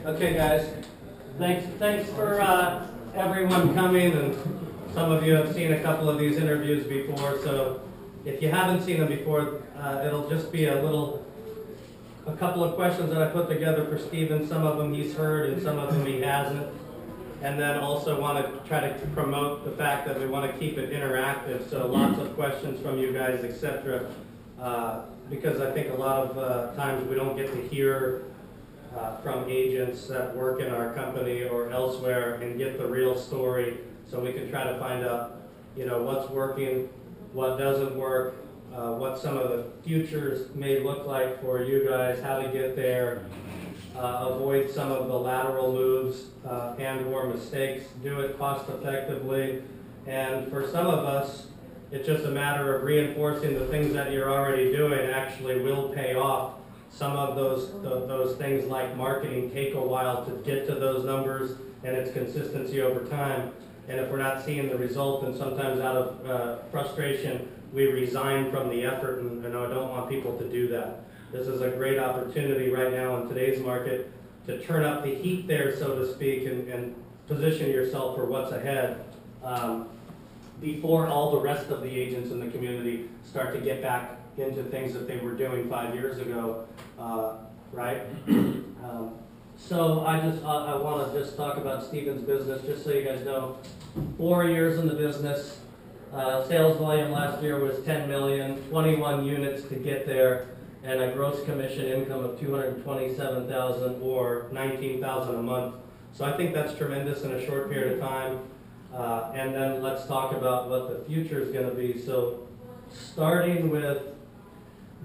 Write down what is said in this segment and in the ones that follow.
Okay, guys. Thanks for everyone coming, and some of you have seen a couple of these interviews before. So, if you haven't seen them before, it'll just be a couple of questions that I put together for Stephen. Some of them he's heard, and some of them he hasn't. And then also want to try to promote the fact that we want to keep it interactive. So lots of questions from you guys, etc. Because I think a lot of times we don't get to hear from agents that work in our company or elsewhere and get the real story, so we can try to find out, what's working, what doesn't work, what some of the futures may look like for you guys, how to get there, avoid some of the lateral moves and or mistakes, do it cost effectively, and for some of us, it's just a matter of reinforcing the things that you're already doing actually will pay off. Some of those things like marketing take a while to get to those numbers, and it's consistency over time. And if we're not seeing the result, then sometimes out of frustration, we resign from the effort, and I don't want people to do that. This is a great opportunity right now in today's market to turn up the heat there, so to speak, and position yourself for what's ahead before all the rest of the agents in the community start to get back into things that they were doing 5 years ago, right? So I want to just talk about Stephen's business, just so you guys know. 4 years in the business. Sales volume last year was 10 million, 21 units to get there, and a gross commission income of 227,000 or 19,000 a month. So I think that's tremendous in a short period of time. And then let's talk about what the future is going to be. So starting with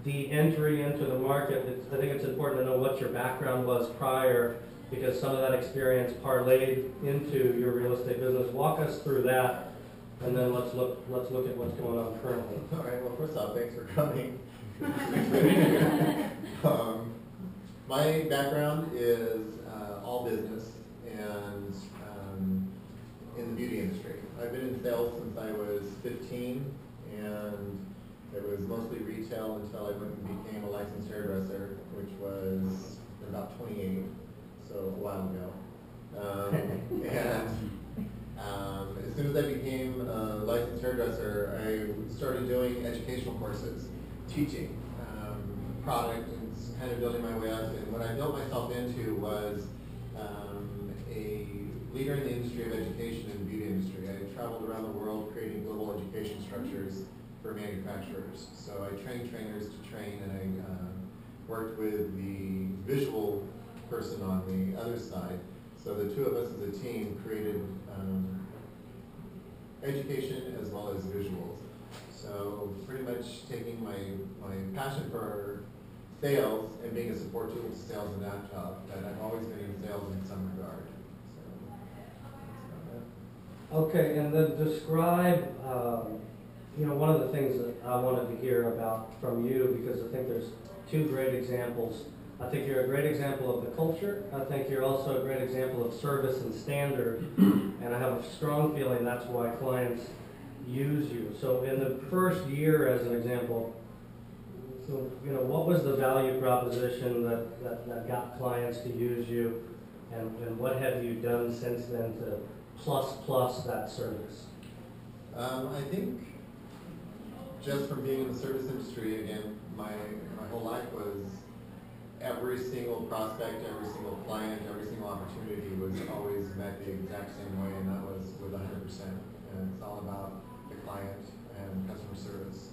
the entry into the market, I think it's important to know what your background was prior, because some of that experience parlayed into your real estate business. Walk us through that, and then let's look at what's going on currently. All right. Well, first off, thanks for coming. My background is all business and in the beauty industry. I've been in sales since I was 15, and it was mostly retail until I went and became a licensed hairdresser, which was about 28, so a while ago. As soon as I became a licensed hairdresser, I started doing educational courses, teaching product, and kind of building my way up. And what I built myself into was a leader in the industry of education in the beauty industry. I traveled around the world creating global education structures for manufacturers. So I trained trainers to train, and I worked with the visual person on the other side. So the two of us as a team created education as well as visuals. So pretty much taking my passion for sales and being a support tool to sales in that job, that I've always been in sales in some regard. So Okay, and then describe, one of the things that I wanted to hear about from you, because I think there's two great examples. I think you're a great example of the culture. I think you're also a great example of service and standard, and I have a strong feeling that's why clients use you. So in the first year, as an example, what was the value proposition that got clients to use you, and what have you done since then to plus that service? I think just from being in the service industry, again, my whole life was every single prospect, every single client, every single opportunity was always met the exact same way, and that was with 100%. And it's all about the client and customer service.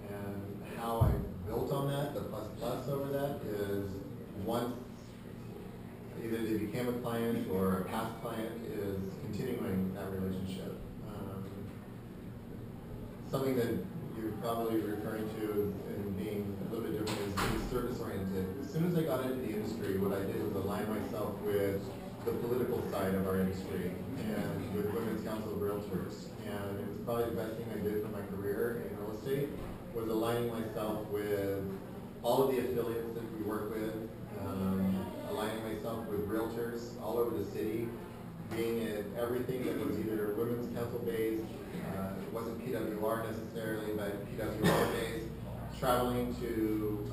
And how I built on that, the plus over that, is once either they became a client or a past client, is continuing that relationship. Something that you're probably referring to and being a little bit different is being service-oriented. As soon as I got into the industry, what I did was align myself with the political side of our industry and with Women's Council of Realtors. And it was probably the best thing I did for my career in real estate, was aligning myself with all of the affiliates that we work with, aligning myself with realtors all over the city, being at everything that was either Women's Council based, it wasn't PWR necessarily, but PWR based, traveling to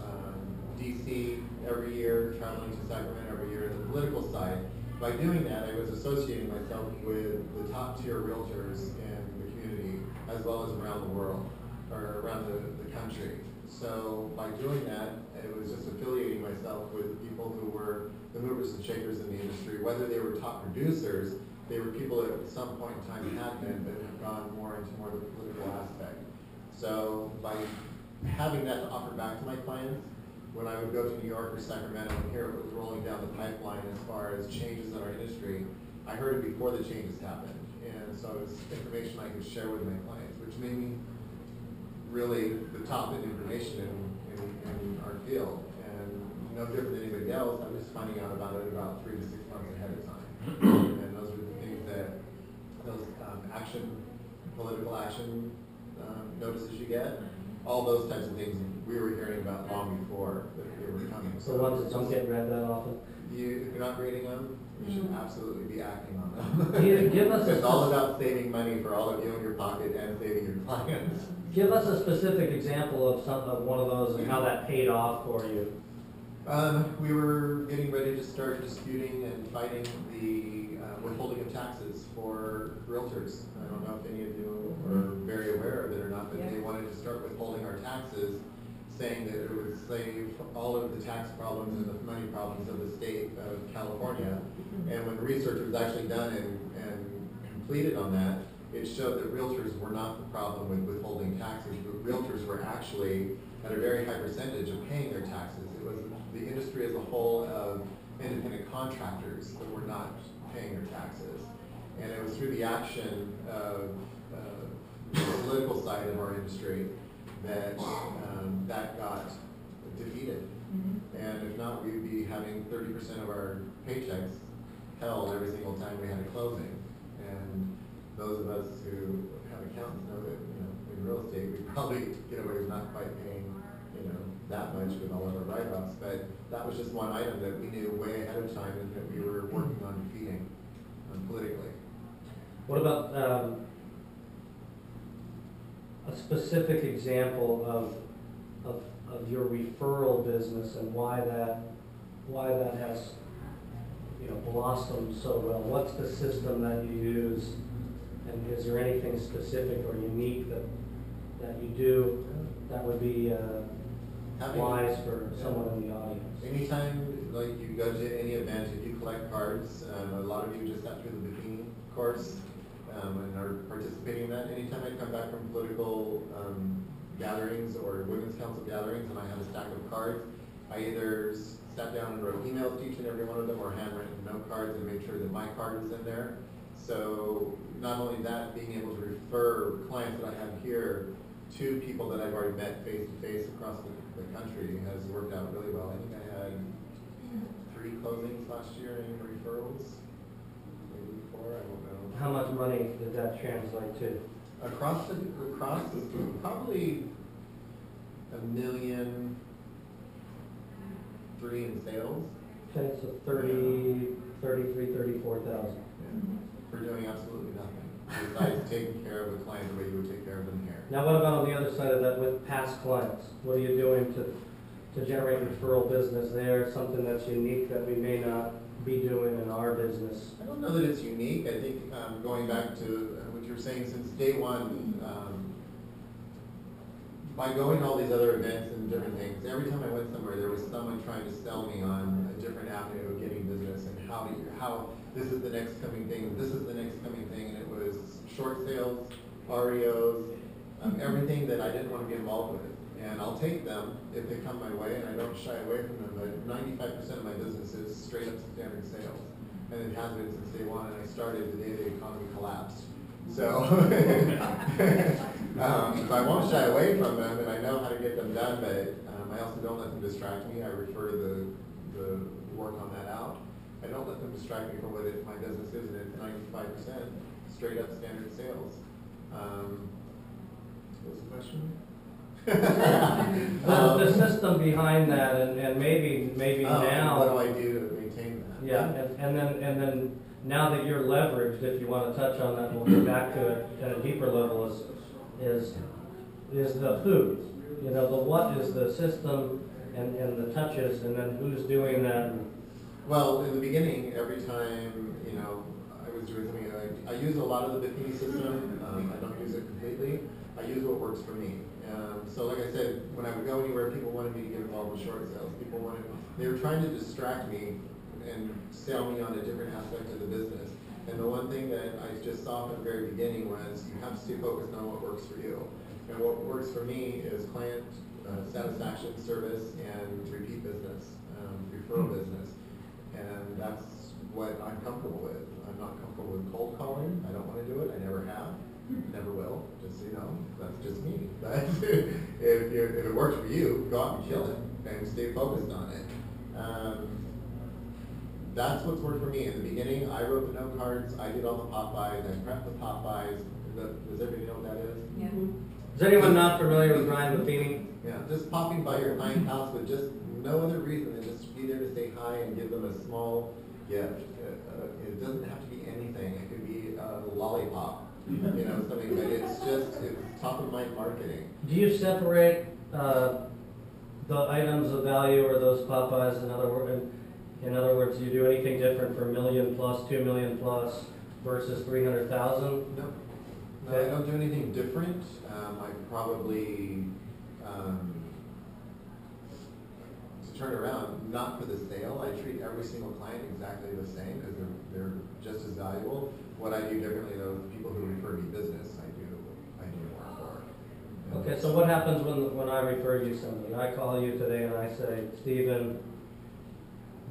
DC every year, traveling to Sacramento every year. The political side. By doing that, I was associating myself with the top tier realtors in the community, as well as around the world, or around the country. So by doing that, it was just affiliating myself with people who were the movers and shakers in the industry. Whether they were top producers, they were people that at some point in time had been, but have gone more into more of the political aspect. So by having that to offer back to my clients, when I would go to New York or Sacramento and hear it was rolling down the pipeline as far as changes in our industry, I heard it before the changes happened. And so it's information I could share with my clients, which made me really the top in information in our field. And no different than anybody else, I was finding out about it about 3 to 6 months ahead of time. And those were the things that, those political action notices you get, all those types of things we were hearing about long before that they were coming. So ones that don't get read that often? If you're not reading them, you should absolutely be acting on them. Give us It's all about saving money for all of you in your pocket and saving your clients. Give us a specific example of one of those and how that paid off for you. We were getting ready to start disputing and fighting the withholding of taxes for realtors. I don't know if any of you are very aware of it or not, but they wanted to start withholding our taxes, saying that it would save all of the tax problems and the money problems of the state of California. And when research was actually done and completed on that, it showed that realtors were not the problem with withholding taxes, but realtors were actually at a very high percentage of paying their taxes. It was the industry as a whole of independent contractors that were not paying their taxes. And it was through the action of the political side of our industry that that got defeated. And if not, we'd be having 30% of our paychecks held every single time we had a closing. And those of us who have accountants know that, in real estate, we probably get away with not quite paying, that much with all of our write-offs. But that was just one item that we knew way ahead of time and that we were working on defeating politically. What about a specific example of your referral business and why that has blossomed so well? What's the system that you use, and is there anything specific or unique that you do that would be wise for someone in the audience? Anytime, like, you go to any event, if you collect cards, a lot of you just got through the bikini course and are participating in that. Anytime I come back from political gatherings or women's council gatherings and I have a stack of cards, I either sat down and wrote emails to each and every one of them or handwritten note cards and made sure that my card was in there. So not only that, being able to refer clients that I have here to people that I've already met face to face across the country has worked out really well. I think I had 3 closings last year in referrals, maybe 4, I don't know. How much money did that translate to? Across probably $1.3 million in sales. Okay, so 34,000. For doing absolutely nothing besides taking care of the client the way you would take care of them here. Now, what about on the other side of that with past clients? What are you doing to generate referral business there? Something that's unique that we may not be doing in our business? I don't know that it's unique. I think going back to what you were saying, since day one, by going to all these other events and different things, every time I went somewhere, there was someone trying to sell me on a different avenue of getting business and how this is the next coming thing, this is the next coming thing, and it was short sales, REOs, everything that I didn't want to be involved with. And I'll take them if they come my way, and I don't shy away from them, but 95% of my business is straight up standard sales. And it has been since day one, and I started the day the economy collapsed. So, I won't shy away from them, and I know how to get them done, but I also don't let them distract me. I refer the work on that out. I don't let them distract me from what my business is, and it's 95% straight up standard sales. What was the question? The system behind that, and maybe now. What do I do to maintain that? Yeah, and then now that you're leveraged, if you want to touch on that, we'll get back to it at a deeper level. Is the who? The what is the system and the touches, and then who's doing that, Well, in the beginning, every time, I was doing something, I use a lot of the Bikini system. I don't use it completely. I use what works for me. So like I said, when I would go anywhere, people wanted me to get involved with short sales. They were trying to distract me and sell me on a different aspect of the business. And the one thing that I just saw from the very beginning was you have to stay focused on what works for you. And what works for me is client satisfaction, service, and repeat business, referral business. And that's what I'm comfortable with. I'm not comfortable with cold calling. I don't want to do it. I never have. Never will. Just so you know, that's just me. But if it works for you, go out and kill it and stay focused on it. That's what's worked for me. In the beginning, I wrote the note cards. I did all the pop-bys. I prepped the pop-bys. Does everybody know what that is? Yeah. Is anyone not familiar with Ryan Buffini? Yeah, just popping by your client's house with just no other reason than just be there to say hi and give them a small gift. It doesn't have to be anything. It could be a lollipop, something. But it's top of mind marketing. Do you separate the items of value or those Popeyes? In other words, do you do anything different for $1 million plus, $2 million plus versus 300,000? No. No, I don't do anything different. I probably, to turn around, not for the sale. I treat every single client exactly the same because they're just as valuable. What I do differently though, the people who refer me business, I do more for. Okay, so what happens when I refer you somebody? I call you today and I say, Stephen,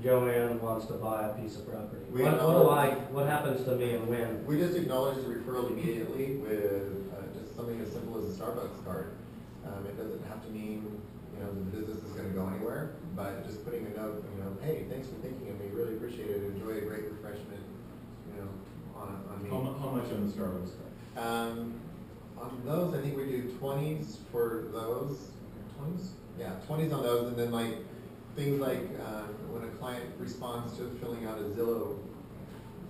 Joanne wants to buy a piece of property. What happens to me and when? We just acknowledge the referral immediately with just something as simple as a Starbucks card. It doesn't have to mean the business is going to go anywhere, but just putting a note, hey, thanks for thinking of me, really appreciate it, enjoy a great refreshment, on me. How much on the Starbucks card? On those, I think we do 20s for those. 20s? Yeah, 20s on those, and then things like when a client responds to filling out a Zillow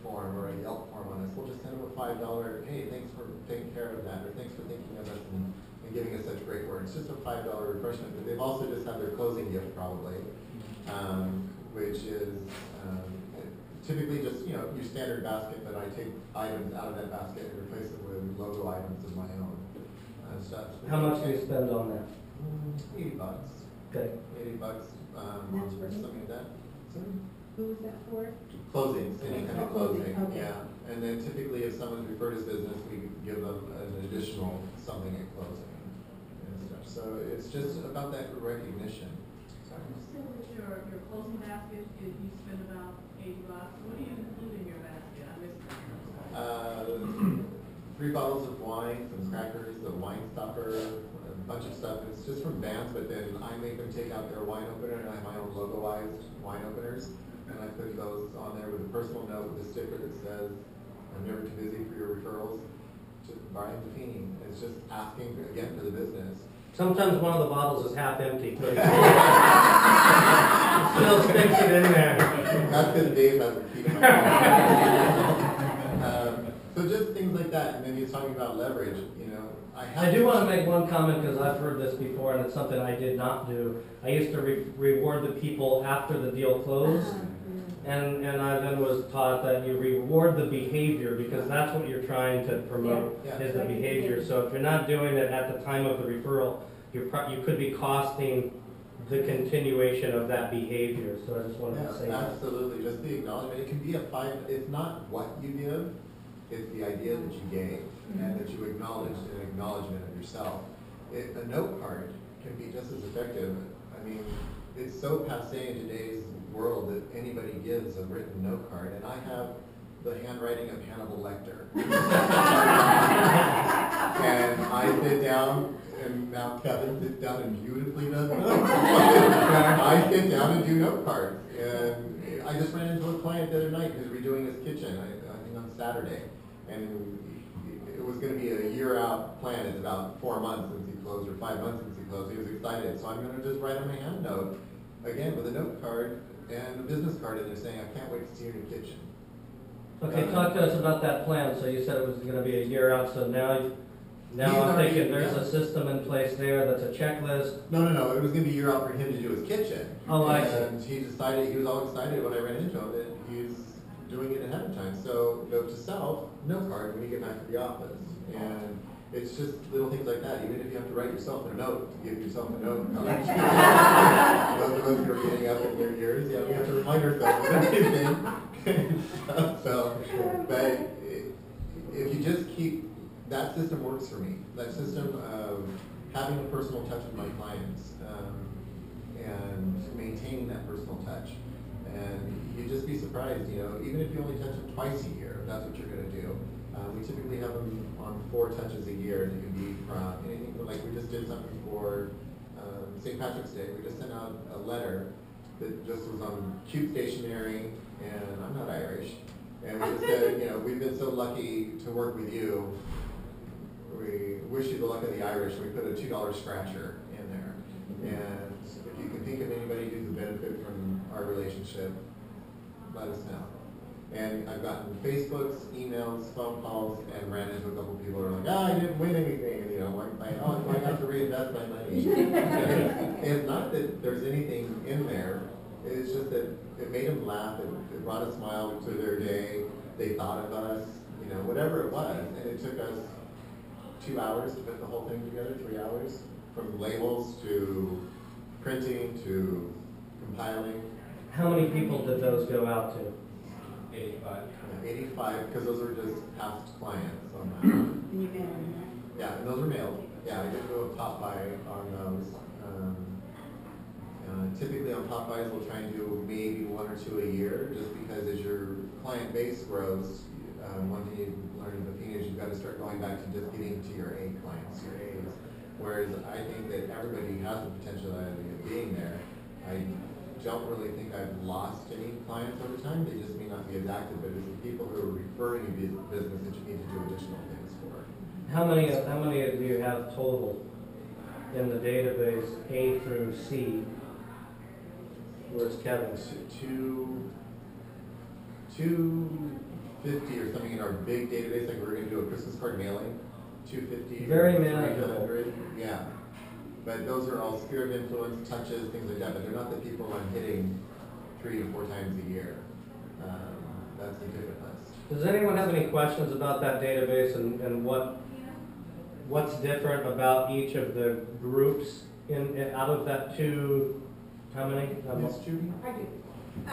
form or a Yelp form on us, we'll just send them a $5, hey, thanks for taking care of that, or thanks for thinking of us and giving us such great work. It's just a $5 refreshment, but they've also just had their closing gift probably, which is typically just your standard basket, but I take items out of that basket and replace them with logo items of my own stuff. How much do you spend on that? $80. Okay. $80 That's for something like that. Sorry? Who was that for? Closings, any kind of Closing, closing, okay. yeah. And then typically if someone's referred his business, we give them an additional something at closing and stuff. So it's just about that recognition. Sorry. So with your closing basket, you spend about $80. What do you include in your basket? I missed that. 3 bottles of wine, some crackers, a wine stopper, a bunch of stuff. It's just from Vans, but then I make them take out their wine opener, and I have my own logoized wine openers, and I put those on there with a personal note with a sticker that says, "I'm never too busy for your referrals." Just Brian Buffini. It's just asking again for the business. Sometimes one of the bottles is half empty. But still sticks it in there. That's because Dave has to keep it. So just things like that, and then he's talking about leverage. I do want to make one comment because I've heard this before, and it's something I did not do. I used to reward the people after the deal closed, and I then was taught that you reward the behavior because that's what you're trying to promote is the behavior. So if you're not doing it at the time of the referral, you could be costing the continuation of that behavior. So I just wanted to say that. Absolutely, just the acknowledgement. It can be it's not what you give, it's the idea that you gave and that you acknowledged, an acknowledgement of yourself. A note card can be just as effective. I mean, it's so passé in today's world that anybody gives a written note card, and I have the handwriting of Hannibal Lecter. And I sit down, and now Kevin sits down and beautifully does it. I sit down and do note cards. And I just ran into a client the other night who's redoing his kitchen, I think on Saturday. And it was going to be a year-out plan. It's about 4 months since he closed, or 5 months since he closed. He was excited. So I'm going to just write him a hand note, again, with a note card and a business card in there saying, I can't wait to see you in your kitchen. Okay, talk to us about that plan. So you said it was going to be a year out, so Now I'm already- thinking there's yeah. a system in place there that's a checklist. No, it was gonna be a year out for him to do his kitchen. Oh, I see. And he decided, he was all excited when I ran into him, that he's doing it ahead of time. So, note to self, note card when you get back to the office. And it's just little things like that, even if you have to write yourself a note, to give yourself a note. Those of us who are getting up in their years, yeah, we have to remind ourselves of everything. So, but if you just keep, that system works for me. That system of having a personal touch with my clients, and maintaining that personal touch. And you'd just be surprised, you know, even if you only touch them twice a year, if that's what you're gonna do. We typically have them on 4 touches a year, and it can be from anything from, like, we just did something for St. Patrick's Day. We just sent out a letter that just was on cute stationery, and I'm not Irish. And we just said, you know, we've been so lucky to work with you. We wish you the luck of the Irish. We put a $2 scratcher in there. And if you can think of anybody who's a benefit from our relationship, let us know. And I've gotten Facebooks, emails, phone calls, and ran into a couple people who are like, I didn't win anything. And, you know, I have to reinvest my money. It's not that there's anything in there. It's just that it made them laugh. It brought a smile to their day. They thought of us, you know, whatever it was. And it took us 2 hours to put the whole thing together, 3 hours, from labels to printing to compiling. How many people did those go out to? 85. 85, because those were just past clients on that. And you mail them, right? Yeah, and those were mailed. Yeah, I did do a pop by on those. Typically on pop buys, we'll try and do maybe 1 or 2 a year, just because as your client base grows, one thing you learn in Buffini is you've got to start going back to just getting to your A clients, your A's. Whereas I think that everybody has the potentiality of being there. I don't really think I've lost any clients over time. They just may not be as active, but it's the people who are referring you business that you need to do additional things for. How many do you have total in the database A through C? Where's Kevin's? 250 or something in our big database, like we're going to do a Christmas card mailing. 250. Very manageable. 300, yeah. But those are all sphere of influence, touches, things like that. But they're not the people I'm hitting 3 to 4 times a year. That's the difference. Does anyone have any questions about that database and what's different about each of the groups out of that 2? How many? Ms. Judy? I do. I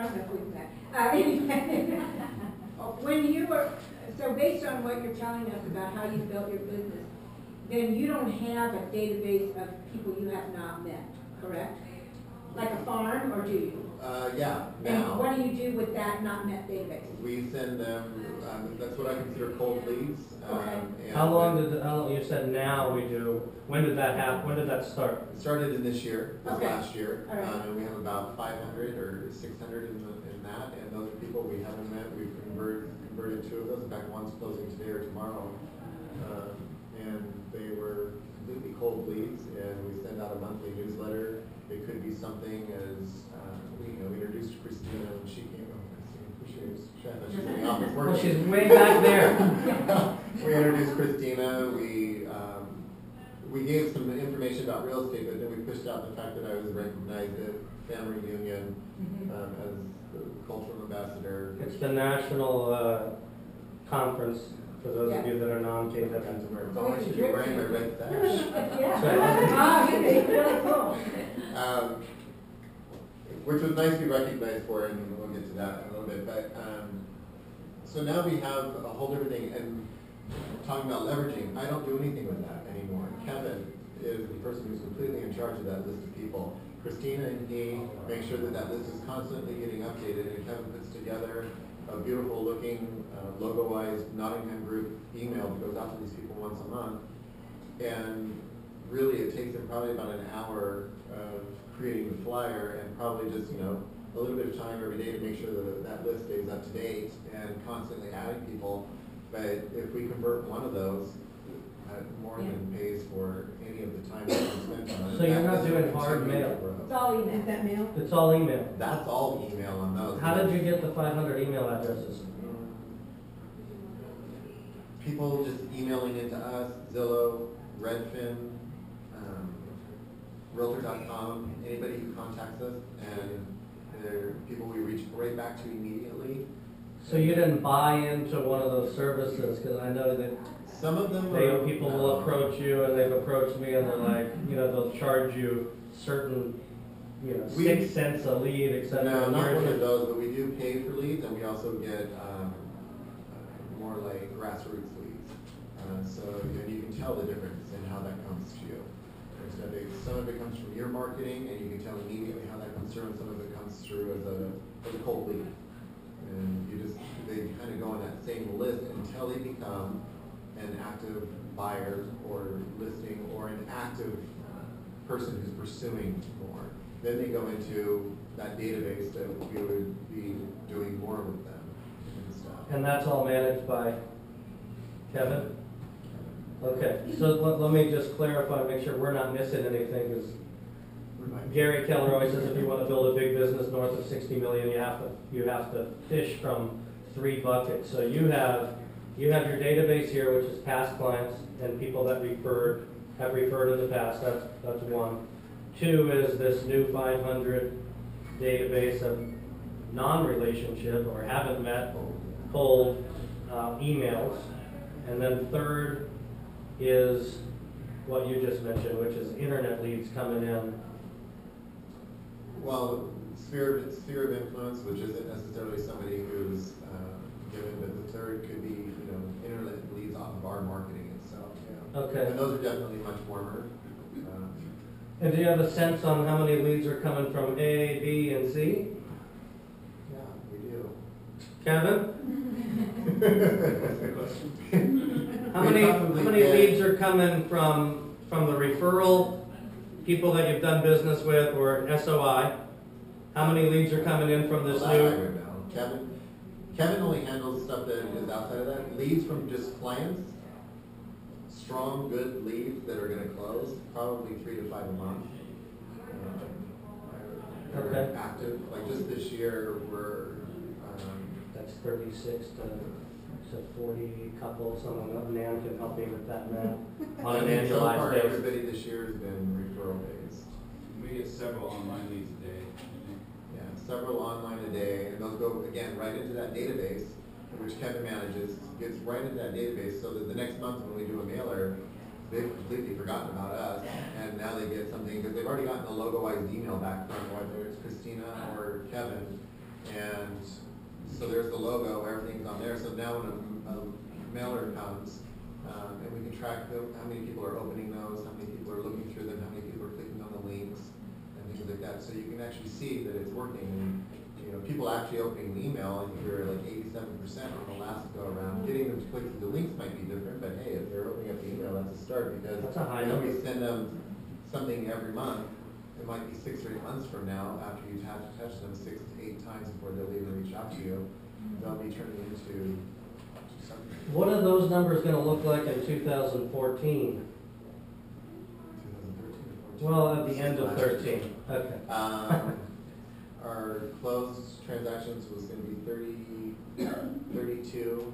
don't know if we can that. When you were, so based on what you're telling us about how you built your business, then you don't have a database of people you have not met, correct? Like a farm, or do you? Yeah, And now. what do you do with that not met database? We send them, that's what I consider cold leads. Okay. And How long you said now we do, when did that happen, when did that start? It started in this year, this Okay. last year. All right. And we have about 500 or 600 in that, and those are people we haven't met. We've converted 2 of those. In fact, one's closing today or tomorrow. And they were completely cold leads, and we send out a monthly newsletter. It could be something as, we introduced Christina when she came. She's in the office working. Well, she's way back there. We introduced Christina. We gave some information about real estate, but then we pushed out the fact that I was recognized at Family Reunion as the cultural ambassador. It's the national conference, for those of you that are non-Cape. So I should be wearing my red sash. Yeah. It's really cool. Which was nice to be recognized for, and we'll get to that in a little bit. But so now we have a whole different thing, and talking about leveraging, I don't do anything with that anymore. Kevin is the person who's completely in charge of that list of people. Christina and he make sure that that list is constantly getting updated, and Kevin puts together a beautiful looking logo-wise Nottingham group email that goes out to these people once a month. And really it takes him probably about an hour of creating the flyer, and probably just, a little bit of time every day to make sure that that list stays up to date and constantly adding people. But if we convert one of those, more than pays for any of the time that we spent on it. So you're not doing hard mail? It's all email. Is that mail? It's all email. That's all email on those. How did you get the 500 email addresses? people just emailing into us, Zillow, Redfin, Realtor.com, anybody who contacts us, and they're people we reach right back to immediately. So you didn't buy into one of those services, because I know that Some of them people will approach you, and they've approached me, and they're like, they'll charge you certain, 6 cents a lead, et cetera. No, not one of those, but we do pay for leads, and we also get more like grassroots leads. So you can tell the difference in how that comes to you. Some of it comes from your marketing, and you can tell immediately how that comes through, and some of it comes through as a cold lead. And they kind of go on that same list until they become an active buyer or listing or an active person who's pursuing more. Then they go into that database that we would be doing more with them and stuff. And that's all managed by Kevin? Okay, so let me just clarify, make sure we're not missing anything, because Gary Keller always says if you want to build a big business north of 60 million, you have to fish from 3 buckets. So you have your database here, which is past clients and people that have referred in the past. That's 1. 2 is this new 500 database of non-relationship or haven't met, cold emails. And then 3rd is what you just mentioned, which is internet leads coming in. Well, sphere of influence, which isn't necessarily somebody who's given, but the 3rd could be, internet leads off of our marketing itself. Yeah. Okay. And those are definitely much warmer. And do you have a sense on how many leads are coming from A, B, and C? Yeah, we do. Kevin? How We many probably get- leads are coming from the referral, people that you've done business with, or SOI? How many leads are coming in from this Well, that I new? would know. Kevin only handles stuff that is outside of that. Leads from just clients, strong, good leads that are going to close, probably 3 to 5 a month. Okay. Active, like just this year, we're That's 36 to 40 couples. Someone, Nan can help me with that math on an I think so far annualized basis. everybody this year has been referral based. We get several online leads a day, I think. Yeah, several online a day, and those go, again, right into that database, which Kevin manages, gets right into that database, so that the next month when we do a mailer, they've completely forgotten about us, and now they get something, because they've already gotten a logoized email back from whether it's Christina or Kevin, and so there's the logo, everything's on there, so now when a mailer comes, and we can track how many people are opening those, how many people are looking through them, how many people are clicking on the links, and things like that, so you can actually see that it's working. And people actually opening the email, and you're like 87% on the last go around. Getting them to click through the links might be different, but hey, if they're opening up the email, that's a start, because That's a high we number. send them something every month. It might be 6 or 8 months from now, after you've had to touch them 6 to 8 times before they'll even reach out to you. They'll be turning into something. What are those numbers going to look like in 2014? 2013 or 14. Well, at the end of 13. Okay. Our closed transactions was going to be 32.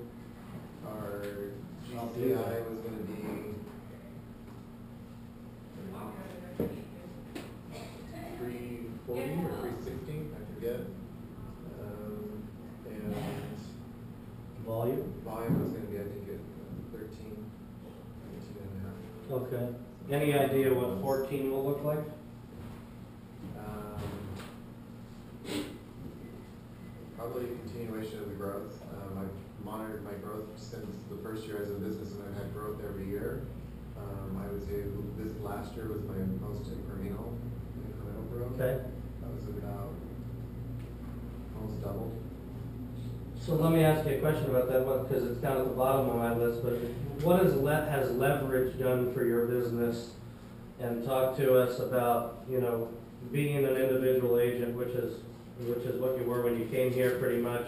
Our GCI was going to be 340 or 360, I forget. And Volume? volume was going to be, I think, at 13 and a half. Okay. Any idea what 14 will look like? Probably a continuation of the growth. I've monitored my growth since the first year as a business, and I've had growth every year. I would say this last year was my most incremental growth. Okay. That was about almost doubled. So let me ask you a question about that one, because it's down at the bottom of my list, but what has leverage done for your business? And talk to us about, being an individual agent, which is what you were when you came here pretty much,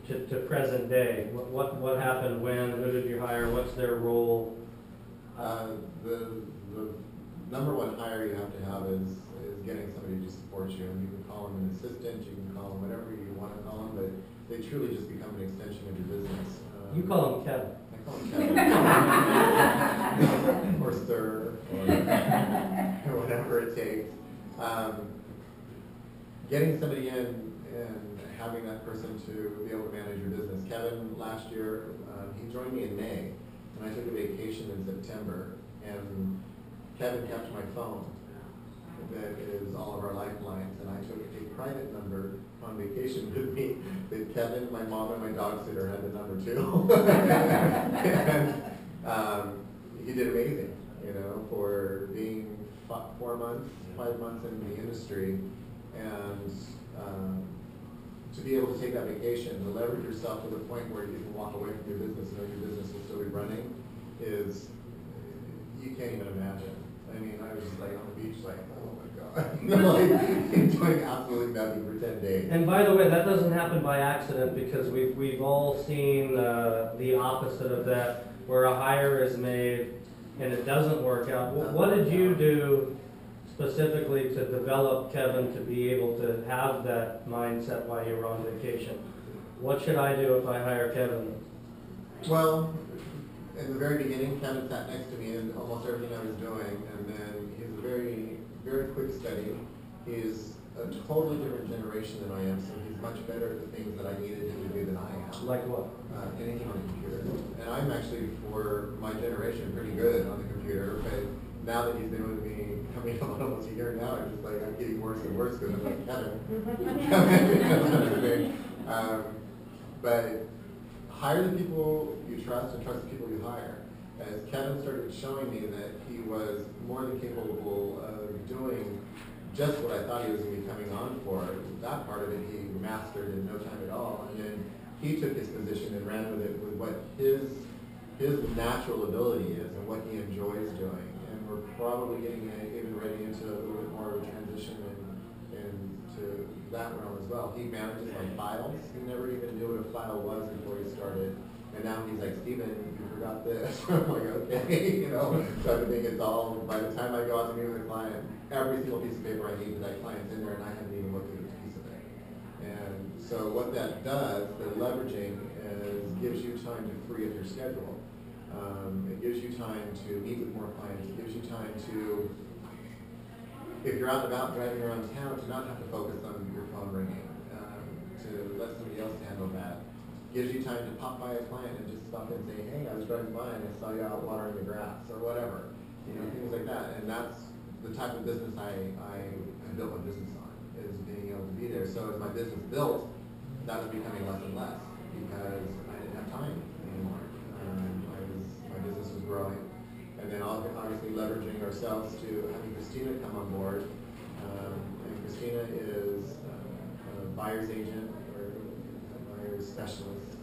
to present day. What happened when? Who did you hire? What's their role? The number one hire you have to have is getting somebody to support you. And you can call them an assistant, you can call them whatever you want to call them, but they truly just become an extension of your business. You call him Kevin. I call him Kevin. Or sir, or whatever it takes. Getting somebody in and having that person to be able to manage your business. Kevin, last year, he joined me in May, and I took a vacation in September, and Kevin kept my phone. That is all of our lifelines, and I took a private number on vacation with me that Kevin, my mom, and my dog sitter had the number too. And he did amazing, you know, for being 5 months in the industry, and to be able to take that vacation, to leverage yourself to the point where you can walk away from your business and know your business will still be running, is, you can't even imagine. I mean, I was just like on the beach like, oh my God, you know, like doing absolutely nothing for 10 days. And by the way, that doesn't happen by accident, because we've all seen the opposite of that, where a hire is made and it doesn't work out. What did you do specifically to develop Kevin to be able to have that mindset while you were on vacation? What should I do if I hire Kevin? Well, in the very beginning, Kevin sat next to me in almost everything I was doing, and then he's a very, very quick study. He's a totally different generation than I am, so he's much better at the things that I needed him to do than I am. Like what? Anything on the computer. And I'm actually, for my generation, pretty good on the computer, but now that he's been with me coming on almost a year now, I'm just like, I'm getting worse and worse because I'm like, Kevin. But hire the people you trust and trust the people you hire. As Kevin started showing me that he was more than capable of doing just what I thought he was going to be coming on for, that part of it he mastered in no time at all. And then he took his position and ran with it with what his natural ability is and what he enjoys doing. And we're probably getting even ready into a little bit more of a transition into that realm as well. He manages my files. He never even knew what a file was before he started. And now he's like, Steven, you forgot this. I'm like, okay, you know. So I think it's all, by the time I go out to meet with a client, every single piece of paper I need for that client's in there, and I haven't even looked at a piece of it. And so what that does, the leveraging, is gives you time to free up your schedule. It gives you time to meet with more clients. It gives you time to, if you're out and about driving around town, to not have to focus on your phone ringing, to let somebody else handle that. Gives you time to pop by a client and just stop and say, hey, I was driving by and I saw you out watering the grass, or whatever. You know, things like that. And that's the type of business I built my business on, is being able to be there. So as my business built, that was becoming less and less because I didn't have time anymore. My business was growing. And then obviously leveraging ourselves to having Christina come on board. And Christina is a buyer's agent or a buyer's specialist.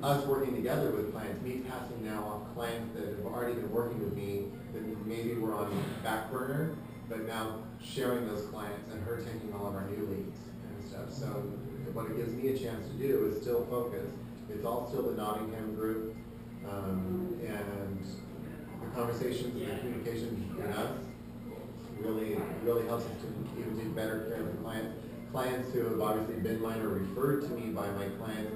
Us working together with clients, me passing now off clients that have already been working with me that maybe were on back burner, but now sharing those clients and her taking all of our new leads and stuff. So what it gives me a chance to do is still focus. It's all still the Nottingham group, and the conversations and the communication between us really helps us to even take better care of the clients. Clients who have obviously been mine or referred to me by my clients,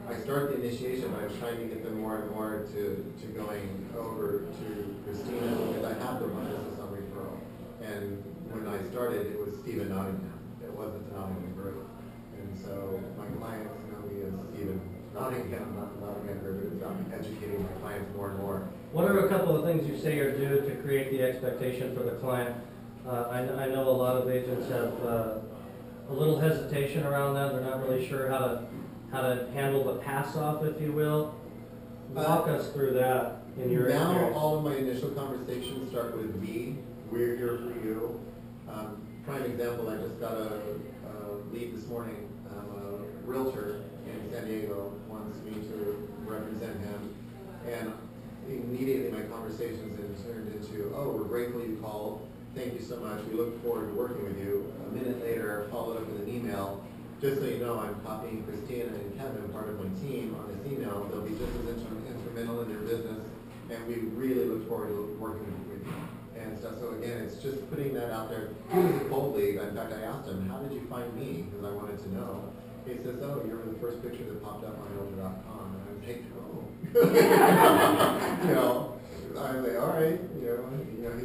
I start the initiation, but I'm trying to get them more and more to going over to Christina because I have my business on referral. And when I started, it was Stephen Nottingham. It wasn't the Nottingham Group. And so my clients know me as Stephen Nottingham, not the Nottingham Group. It's I'm educating my clients more and more. What are a couple of things you say or do to create the expectation for the client? I know a lot of agents have a little hesitation around that. They're not really sure how to handle the pass-off, if you will. Walk us through that in your experience. Now all of my initial conversations start with me. We're here for you. Prime example, I just got a lead this morning. A realtor in San Diego wants me to represent him. And immediately my conversations turned into, oh, we're grateful you called. Thank you so much. We look forward to working with you. A minute later, I followed up with an email. Just so you know, I'm copying Christina and Kevin, part of my team, on this email. They'll be just as instrumental in their business, and we really look forward to working with you and stuff. So again, it's just putting that out there. He was a cold lead. In fact, I asked him, how did you find me? Because I wanted to know. He says, oh, you remember the first picture that popped up on Realtor.com? And I was like, oh. You know, I was like, all right,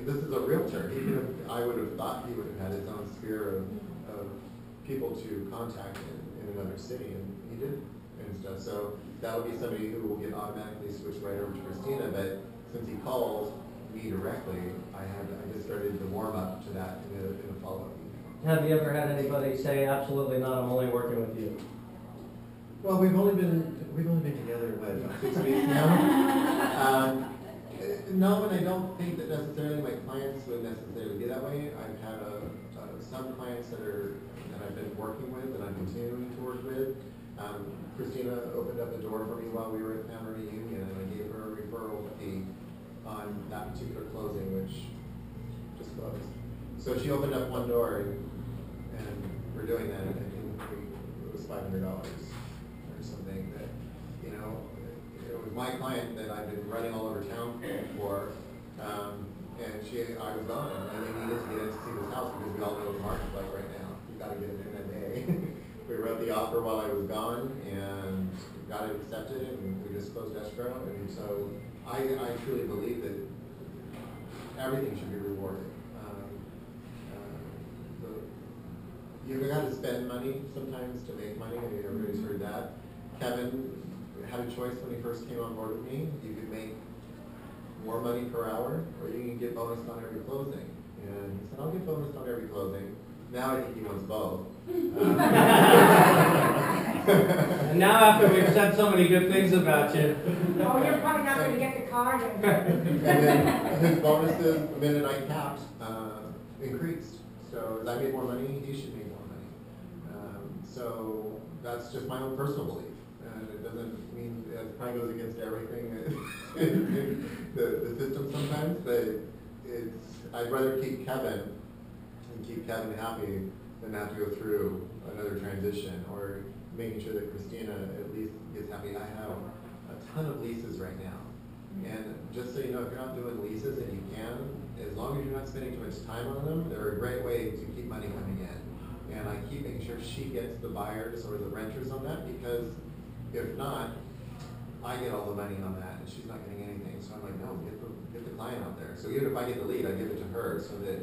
this is a realtor. I would have thought he would have had his own sphere of people to contact in another city, and he did and stuff. So that would be somebody who will get automatically switched right over to Christina. But since he called me directly, I just started to warm up to that in a follow-up. Have you ever had anybody say, absolutely not, I'm only working with you? Well, we've only been together, about 6 weeks now. No, and I don't think that necessarily my clients would necessarily be that way. I've had some clients that I've been working with and I'm continuing to work with. Christina opened up the door for me while we were at family reunion, and I gave her a referral fee on that particular closing, which just closed. So she opened up one door, and we're doing that, and I think it was $500 or something that, it was my client that I've been running all over town for, and I was gone, and they needed to get in to see this house because we all know what the market's like right now. You gotta get it in a day. We wrote the offer while I was gone, and got it accepted, and we just closed escrow, and so I truly believe that everything should be rewarded. You've got to spend money sometimes to make money, and everybody's heard that. Kevin had a choice when he first came on board with me. You could make more money per hour, or you can get bonused on every closing. And he said, I'll get bonused on every closing. Now I think he wants both. And now after we've said so many good things about you. Oh, you're probably not going to get the car. And then his bonuses, the minute I capped, increased. So as I made more money, he should make more money. So that's just my own personal belief. And it doesn't mean, it probably goes against everything in the system sometimes, but I'd rather keep Kevin and keep Kevin happy than have to go through another transition, or making sure that Christina at least gets happy. I have a ton of leases right now. And just so you know, if you're not doing leases and you can, as long as you're not spending too much time on them, they're a great way to keep money coming in. And I keep making sure she gets the buyers or the renters on that, because if not, I get all the money on that and she's not getting anything. So I'm like, no, get the client out there. So even if I get the lead, I give it to her so that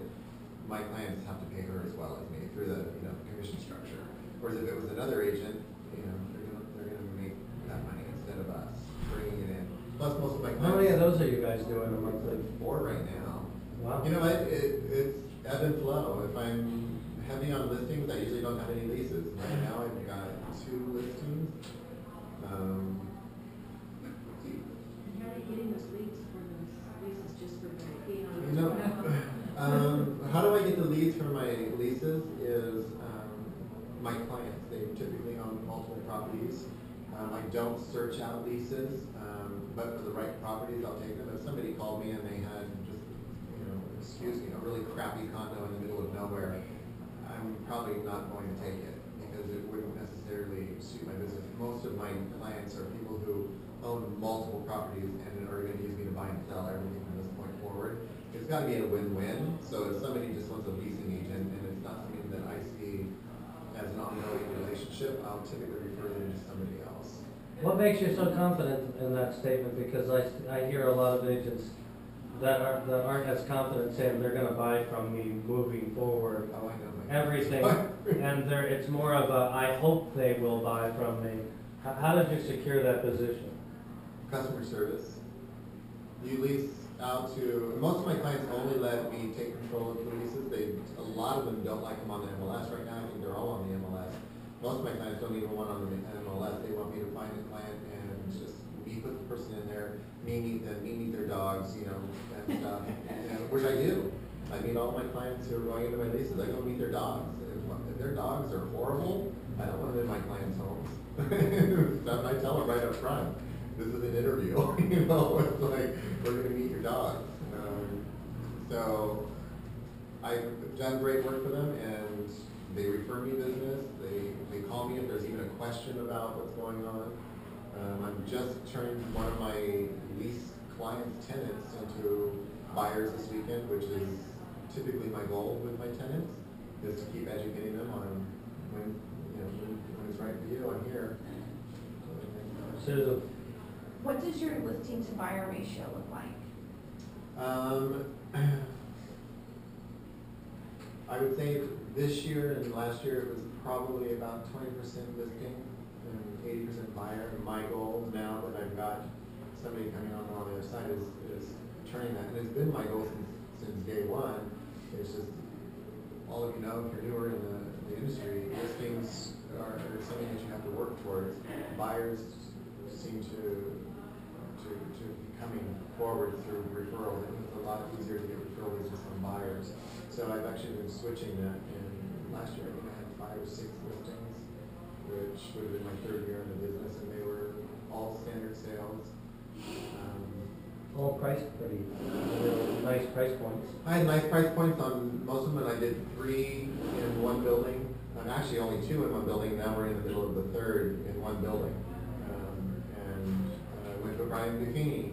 my clients have to pay her as well as me through the commission structure. Whereas if it was another agent, they're gonna make that money instead of us bringing it in. Plus, most of my clients. How many of those are you guys doing a monthly? 4 right now. Wow. You know what? It's ebb and flow. If I'm heavy on listings, I usually don't have any leases. Right now, I've got 2 listings. How are you getting those leads for those leases just for the How do I get the leads for my leases is my clients. They typically own multiple properties. I don't search out leases, but for the right properties, I'll take them. If somebody called me and they had just, a really crappy condo in the middle of nowhere, I'm probably not going to take it because it wouldn't necessarily suit my business. Most of my clients are people who own multiple properties and are going to use me to buy and sell everything from this point forward. It's got to be a win-win. So if somebody just wants a leasing agent and it's not something that I see as an ongoing relationship, I'll typically refer them to somebody else. What makes you so confident in that statement? Because I hear a lot of agents that aren't as confident saying they're going to buy from me moving forward. Oh, I know. Everything, and it's more of a I hope they will buy from me. How did you secure that position? Customer service. You lease out to, most of my clients only let me take control of the leases. A lot of them don't like them on the MLS right now. I think they're all on the MLS. Most of my clients don't even want on the MLS. They want me to find a client and just meet with the person in there, me meet them, me meet their dogs, and stuff, which I do. I meet all my clients who are going into my leases. I go meet their dogs. If their dogs are horrible, I don't want them in my clients' homes. I tell them right up front, this is an interview. It's like, we're going to meet your dogs. So I've done great work for them, and they refer me business. They call me if there's even a question about what's going on. I've just turned one of my lease clients' tenants into buyers this weekend, which is typically my goal with my tenants, is to keep educating them on when it's right for you, I'm here. Susan? What does your listing to buyer ratio look like? I would say this year and last year it was probably about 20% listing and 80% buyer. My goal now that I've got somebody coming on the other side is turning that. And it's been my goal since day one. It's just, all of you know, if you're newer in the industry, listings are something that you have to work towards. Buyers seem to be coming forward through referrals. It's a lot easier to get referrals just from buyers. So I've actually been switching that, and last year I think I had 5 or 6 listings, which would have been my 3rd year in the business, and they were all standard sales. All priced pretty, nice price points. I had nice price points on most of them, and I did 3 in one building. Actually only 2 in one building. Now we're in the middle of the 3rd in one building. I went to a Brian Buffini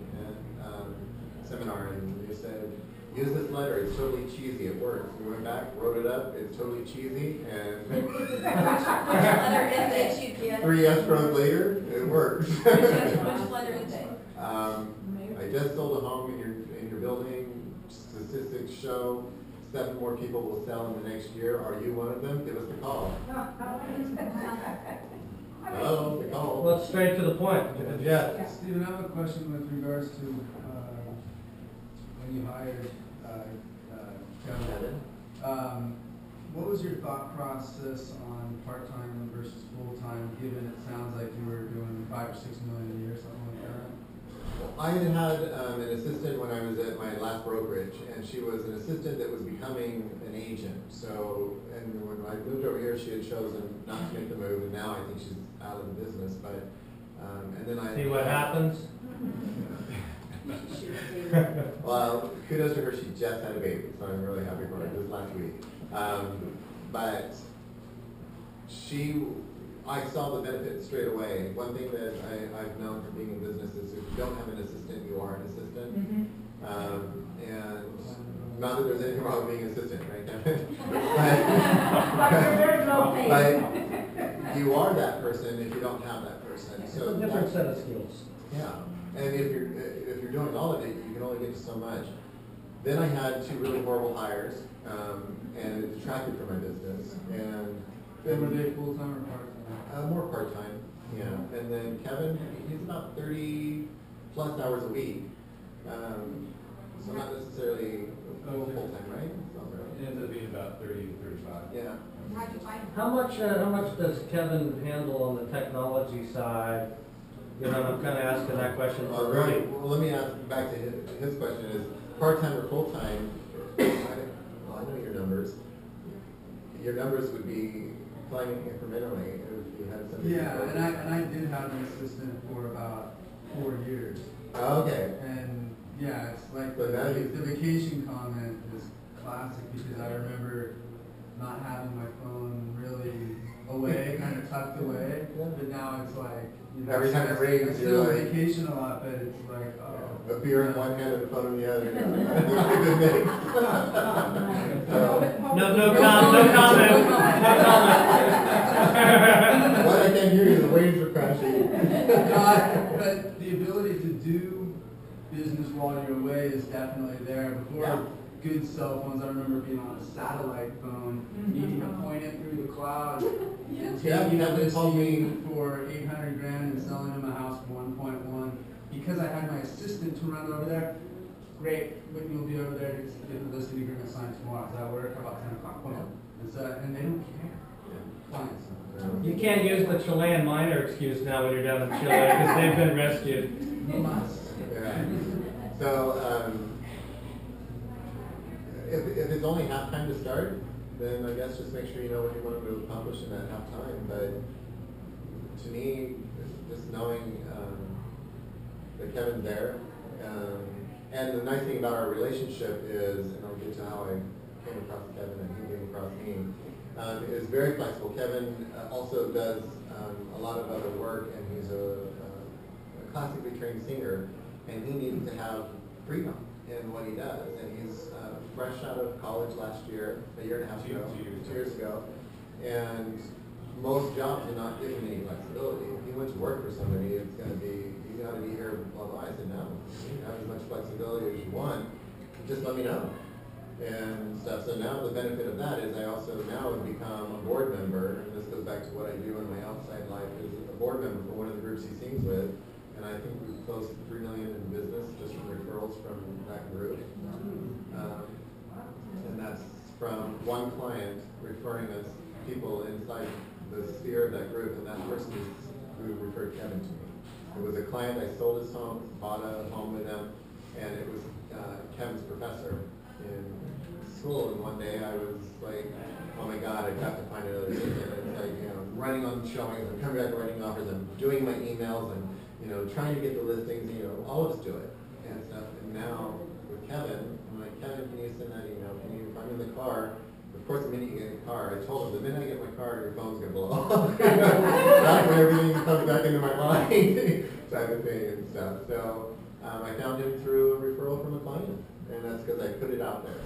seminar, and they said, use this letter, it's totally cheesy, it works. We went back, wrote it up, it's totally cheesy, and Which letter is it you get? 3 escrows later, it works. Which letter is it? I just sold a home in your building. Statistics show 7 more people will sell in the next year. Are you one of them? Give us a call. Hello, the call. Well, straight to the point. Jeff? Stephen, I have a question with regards to when you hired Kevin. What was your thought process on part-time versus full-time, given it sounds like you were doing 5 or 6 million a year, something like that? I had an assistant when I was at my last brokerage, and she was an assistant that was becoming an agent. So, and when I moved over here, she had chosen not to make the move, and now I think she's out of the business. But and then I See what happens? Well, kudos to her. She just had a baby, so I'm really happy for her. This last week, but I saw the benefit straight away. One thing that I've known from being in business is if you don't have an assistant, you are an assistant. And not that there's anything wrong with being an assistant, right, Kevin? but you are that person if you don't have that person. It's a different set of skills. Yeah, and if you're doing all of it, you can only get to so much. Then I had 2 really horrible hires, and it detracted from my business. And Were they full-time or part-time? more part-time, yeah. And then Kevin, he's about 30 plus hours a week. So not necessarily full-time, right? It ends up being about 30 to 35. Yeah. How'd you find it? How much does Kevin handle on the technology side? You know, I'm kind of asking that question for Right. Ronnie. Well, let me ask back to his question is, part-time or full-time, I know your numbers. Your numbers would be climbing incrementally if you had somebody. Yeah, and I did have an assistant for about 4 years. Okay. And yeah, it's like But now you- the vacation comment is classic because I remember not having my phone really away, kind of tucked away. But now it's like, you know, Every time it rings, I still you're like- vacation a lot, but it's like, A beer in one hand and a phone in the other. Good mix. No comment. What I can't hear is the waves are crashing. but the ability to do business while you're away is definitely there. Before Yeah. good cell phones, I remember being on a satellite phone, needing to point it through the cloud, and Yeah, taking you a have to call me. listing for 800 grand and selling them a house for 1.1. Because I had my assistant to run over there, great, Whitney will be over there to get the listing agreement signed tomorrow. Does that work? How about 10 o'clock? Boom. And they don't care. Clients. You can't use the Chilean minor excuse now when you're down in Chile because they've been rescued. You must. Yeah. So, if it's only half time to start, then I guess just make sure you know what you want to accomplish in that half time. But to me, just knowing that Kevin's there, and the nice thing about our relationship is, and I'll get to how I came across Kevin and he came across me, is very flexible. Kevin also does a lot of other work, and he's a classically trained singer, and he needs to have freedom in what he does. And he's fresh out of college last year, a year and a half ago, 2 years ago, and most jobs are not giving any flexibility. If you went to work for somebody, it's going to be, you got to be here, blah, blah. I said, no, you can have as much flexibility as you want, just let me know. And stuff. So now the benefit of that is I also now have become a board member, and this goes back to what I do in my outside life, is a board member for one of the groups he sings with, and I think we've close to $3 million in business just from referrals from that group. And that's from one client referring us people inside the sphere of that group, and that person is who referred Kevin to me. It was a client, I sold his home, bought a home with him, and it was Kevin's professor in school, and one day I was like, oh my God, I've got to find another ticket. It's like, you know, running on showings, I'm coming back writing offers, I'm doing my emails, and, you know, trying to get the listings, you know, all of us do it and stuff. And now with Kevin, I'm like, Kevin, can you send that email? Can you, if I'm in the car, of course, the minute you get in the car, I told him, the minute I get in my car, your phone's going to blow up. That's when everything comes back into my mind, type of thing and stuff. So I found him through a referral from a client, and that's because I put it out there.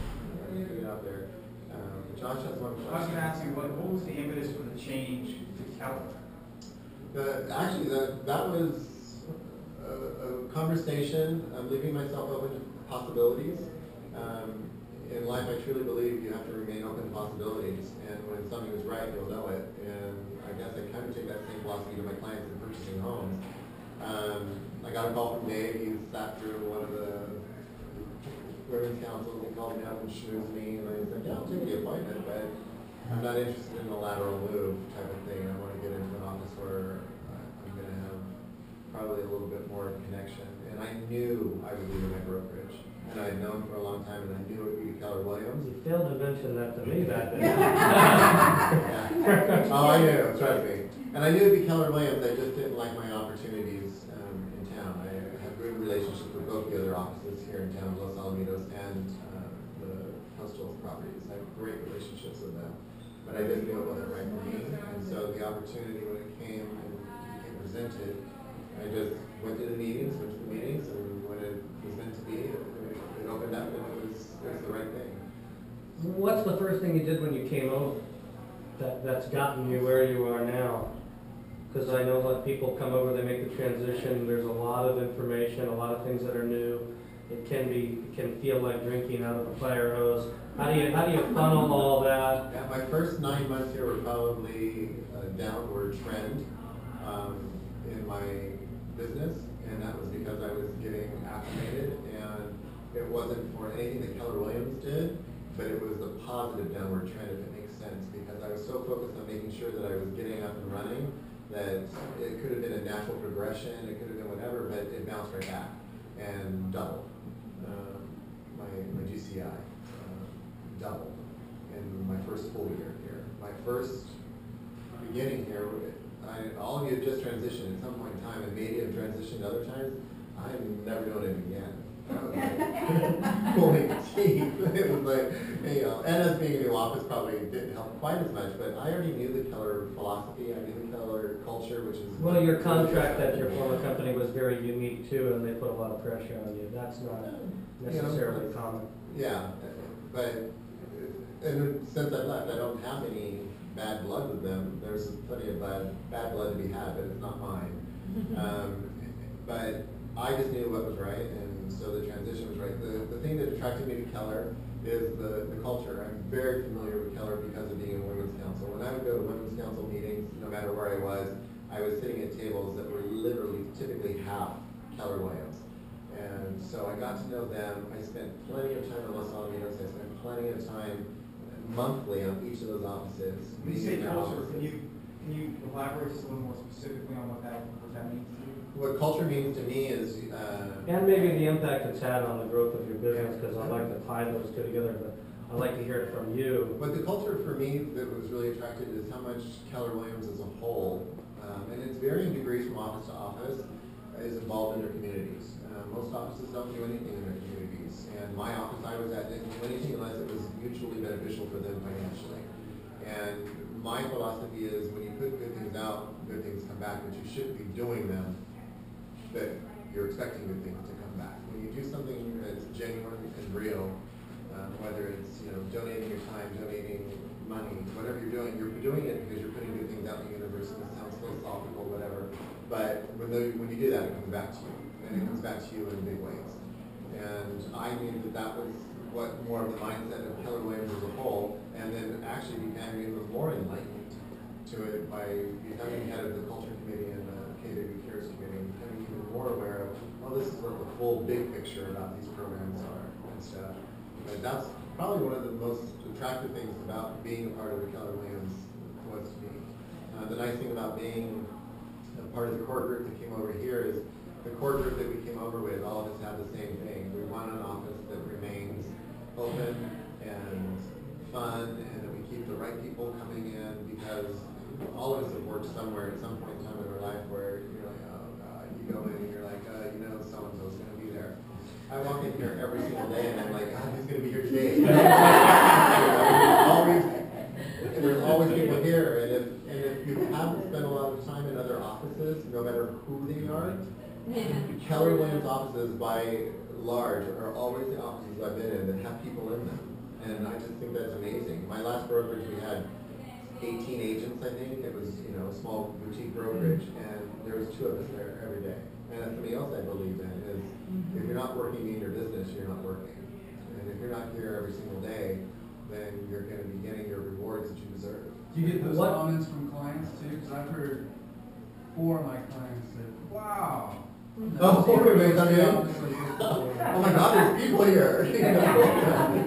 Josh has one question. I was going to ask you, what was the impetus for the change to Keller? Actually, that was a conversation. I'm leaving myself open to possibilities. In life, I truly believe you have to remain open to possibilities, and when something is right, you'll know it. And I guess I kind of take that same philosophy to my clients in purchasing homes. I got a call from Dave. He sat through one of the women's councils. He called me up and schmoozed me, and I said, yeah, I'll take the appointment, but I'm not interested in a lateral move type of thing. I want to get into an office where I'm going to have probably a little bit more connection. And I knew I would leave my brokerage. And I had known for a long time, and I knew it would be Keller Williams. You failed to mention that to me that day. Yeah. Oh, I knew, trust me. And I knew it would be Keller Williams. I just didn't like my opportunities in town. I have good relationships with both the other offices here in town, Los Alamitos and the Coastal properties. I have great relationships with them. But I just knew it wasn't right for me. And so the opportunity, when it came and became presented, I just went to the meetings, and when it was meant to be, it opened up, and it was the right thing. What's the first thing you did when you came over that's gotten you where you are now? Because I know when people come over, they make the transition, there's a lot of information, a lot of things that are new. It can feel like drinking out of a fire hose. How do you funnel all that? Yeah, my first 9 months here were probably a downward trend in my business, and that was because I was getting acclimated, and it wasn't for anything that Keller Williams did, but it was a positive downward trend, if it makes sense, because I was so focused on making sure that I was getting up and running that it could have been a natural progression, it could have been whatever, but it bounced right back and doubled. My GCI doubled in my first full year here. My first beginning here, all of you have just transitioned at some point in time, and maybe have transitioned other times. I'm never doing it again. I was like, pulling teeth. It was like, you know, and us being a new office probably didn't help quite as much, but I already knew the Keller philosophy, I knew the Keller culture, which is... Well, your contract at your former company was very unique too, and they put a lot of pressure on you. That's not necessarily common. Yeah, but and since I left, I don't have any bad blood with them. There's plenty of bad blood to be had, but it's not mine. But I just knew what was right, and so the transition was right. The thing that attracted me to Keller is the culture. I'm very familiar with Keller because of being in Women's Council. When I would go to Women's Council meetings, no matter where I was sitting at tables that were literally typically half Keller Williams. And so I got to know them. I spent plenty of time in Los Alamitos. I spent plenty of time monthly on each of those offices. When you say culture, can you elaborate just a little more specifically on what that means to you? What culture means to me is... and maybe the impact it's had on the growth of your business, because I like to tie those two together, but I'd like to hear it from you. But the culture for me that was really attractive is how much Keller Williams as a whole, and it's varying degrees from office to office, is involved in their communities. Most offices don't do anything in their communities, and my office I was at didn't do anything unless it was mutually beneficial for them financially. And my philosophy is when you put good things out, good things come back, but you shouldn't be doing them that you're expecting good things to come back. When you do something that's genuine and real, whether it's donating your time, donating money, whatever you're doing it because you're putting good things out in the universe, and it sounds philosophical, whatever. But when you do that, it comes back to you, and it comes back to you in big ways. And I knew that was what more of the mindset of Keller Williams as a whole, and then actually became even more enlightened to it by becoming head of the culture committee and the KW Cares committee, and becoming even more aware of, well, this is what the full big picture about these programs are and stuff. But that's probably one of the most attractive things about being a part of the Keller Williams was to me. The nice thing about being a part of the core group that came over here is the core group that we came over with, all of us have the same thing. We want an office that remains open and fun, and that we keep the right people coming in, because all of us have worked somewhere at some point in time in our life where you're like, oh God, you go in and you're like, so-and-so's going to be there. I walk in here every single day and I'm like, God, who's going to be here today? There's always people here, and if you haven't spent a lot of time in other offices, no matter who they are, Keller Williams offices by large are always the offices I've been in that have people in them. And I just think that's amazing. My last brokerage, we had 18 agents, I think. It was, a small boutique brokerage, and there was 2 of us there every day. And that's something else I believe in is if you're not working in your business, you're not working. And if you're not here every single day, then you're going to be getting your rewards that you deserve. Do you get those comments from clients too? Because I've heard 4 of my clients say, wow. Oh, oh my God, there's people here.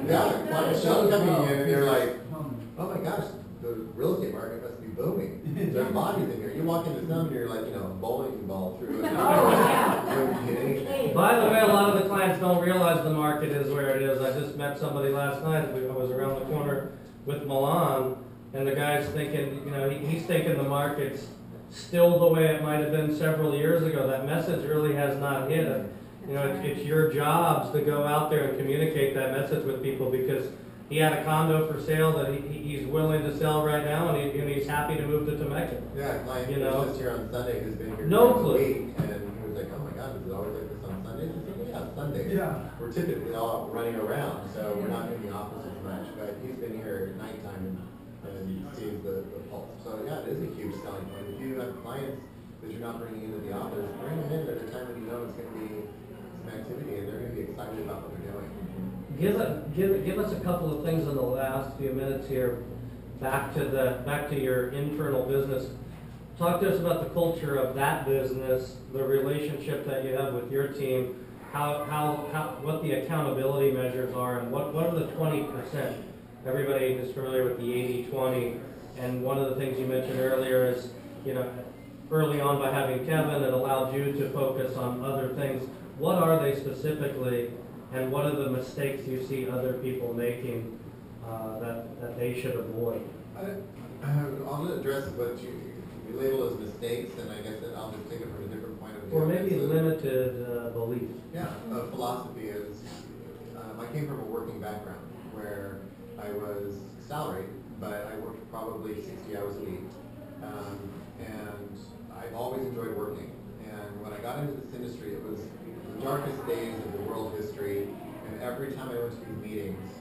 Yeah, clients coming in and they're like, oh my gosh, the real estate market must be booming. There's bodies in here. You walk into some and you're like, a bowling ball through it. By the way, a lot of the clients don't realize the market is where it is. I just met somebody last night. I was around the corner with Milan, and the guy's thinking, he's thinking the market's still the way it might have been several years ago. That message really has not hit. It's your jobs to go out there and communicate that message with people, because he had a condo for sale that he's willing to sell right now, and he's happy to move to Temecula. Yeah, a client who's just here on Sunday who's been here No for a clue. week, and he was like, oh my God, is it always like this on Sundays? I said, yeah, Sundays. Yeah. We're typically all running around, so we're not in the office as much, but he's been here at nighttime and sees the pulse. So yeah, it is a huge selling point. If you have clients that you're not bringing into the office, bring them in at a time when you know it's going to be some activity, and they're going to be excited about what they're doing. Give us a couple of things in the last few minutes here, back to your internal business. Talk to us about the culture of that business, the relationship that you have with your team, what the accountability measures are, and what are the 20%? Everybody is familiar with the 80-20, and one of the things you mentioned earlier is, early on by having Kevin, it allowed you to focus on other things. What are they specifically, and what are the mistakes you see other people making that they should avoid? I'll address what you label as mistakes, and I guess that I'll just take it from a different point of view. Or maybe limited beliefs. Yeah, philosophy is, I came from a working background where I was salaried, but I worked probably 60 hours a week. And I've always enjoyed working. And when I got into this industry, it was the darkest days of the world history. And every time I went to these meetings,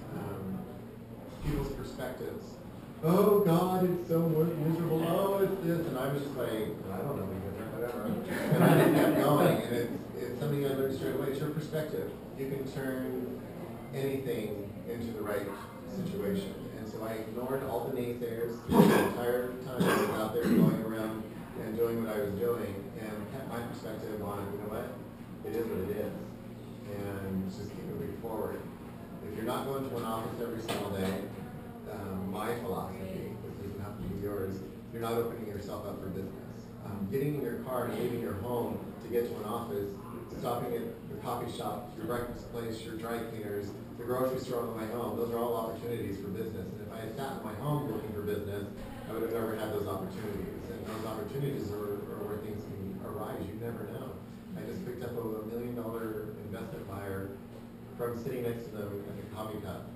people's perspectives, oh God, it's so miserable, oh, it's this. And I was just like, I don't know, whatever. And I just kept going. And it's something I learned straight away. It's your perspective. You can turn anything into the right situation. And so I ignored all the naysayers the entire time I was out there going around and doing what I was doing, and kept my perspective on, what, it is what it is, and just keep moving forward. If you're not going to an office every single day, my philosophy, this doesn't have to be yours, you're not opening yourself up for business. Getting in your car and leaving your home to get to an office, stopping at the coffee shop, your breakfast place, your dry cleaners, the grocery store on the way home, those are all opportunities for business. And if I had sat in my home looking for business, I would have never had those opportunities. And those opportunities are where things can arise. You never know. I just picked up a $1 million investment buyer from sitting next to them in a coffee cup.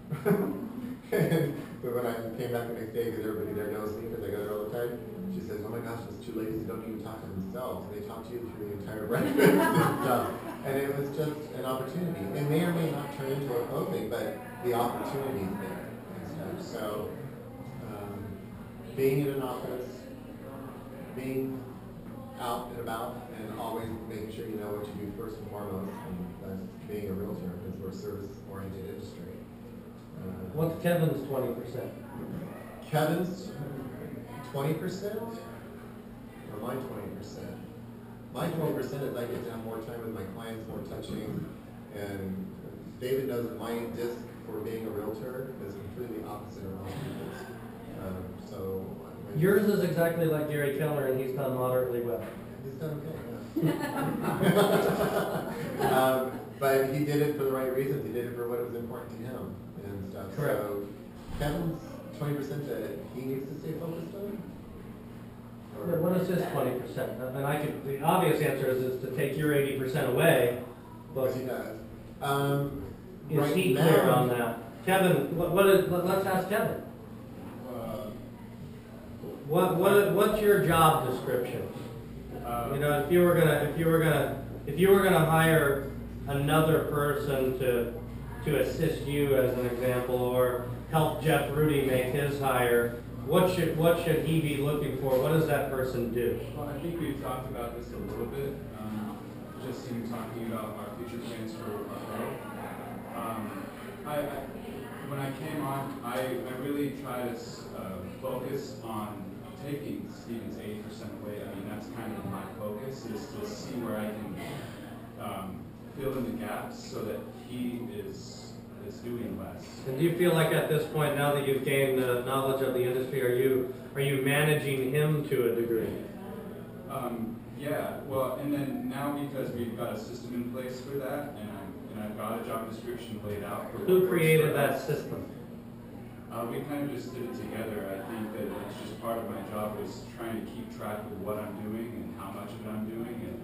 But when I came back the next day, because everybody there knows me, because I go there all the time, she says, oh my gosh, those 2 ladies who don't even talk to themselves. They talk to you through the entire breakfast and stuff. And it was just an opportunity. It may or may not turn into a closing, but the opportunity is there and stuff. So being in an office, being out and about and always making sure you know what you do first and foremost, and that's being a realtor, because we're a service-oriented industry. What's Kevin's 20%? Kevin's 20%, or my 20%? My 20% is I get to have more time with my clients, more touching, and David knows that my disc for being a realtor is completely opposite of most people's. Yours is exactly like Gary Keller, and he's done moderately well. He's done okay, yeah. But he did it for the right reasons. He did it for what was important to him and stuff. Correct. So Kevin's 20% that he needs to stay focused on? Yeah, what is his 20%? And the obvious answer is to take your 80% away, but Yes, he does. is Right he now- clear on that? Kevin, let's ask Kevin. What's your job description? You know, if you were gonna hire another person to assist you, as an example, or help Jeff Rudy make his hire, what should he be looking for? What does that person do? Well, I think we've talked about this a little bit, just in talking about our future plans for our growth. When I came on, I really try to focus on taking Stephen's 80% away. I mean, that's kind of my focus, is to see where I can fill in the gaps so that he is doing less. And do you feel like at this point, now that you've gained the knowledge of the industry, are you managing him to a degree? Yeah, well, and then now because we've got a system in place for that, and I've got a job description laid out. For Who what created works for that us. system? We kind of just did it together. I think that it's just part of my job is trying to keep track of what I'm doing and how much of it I'm doing, and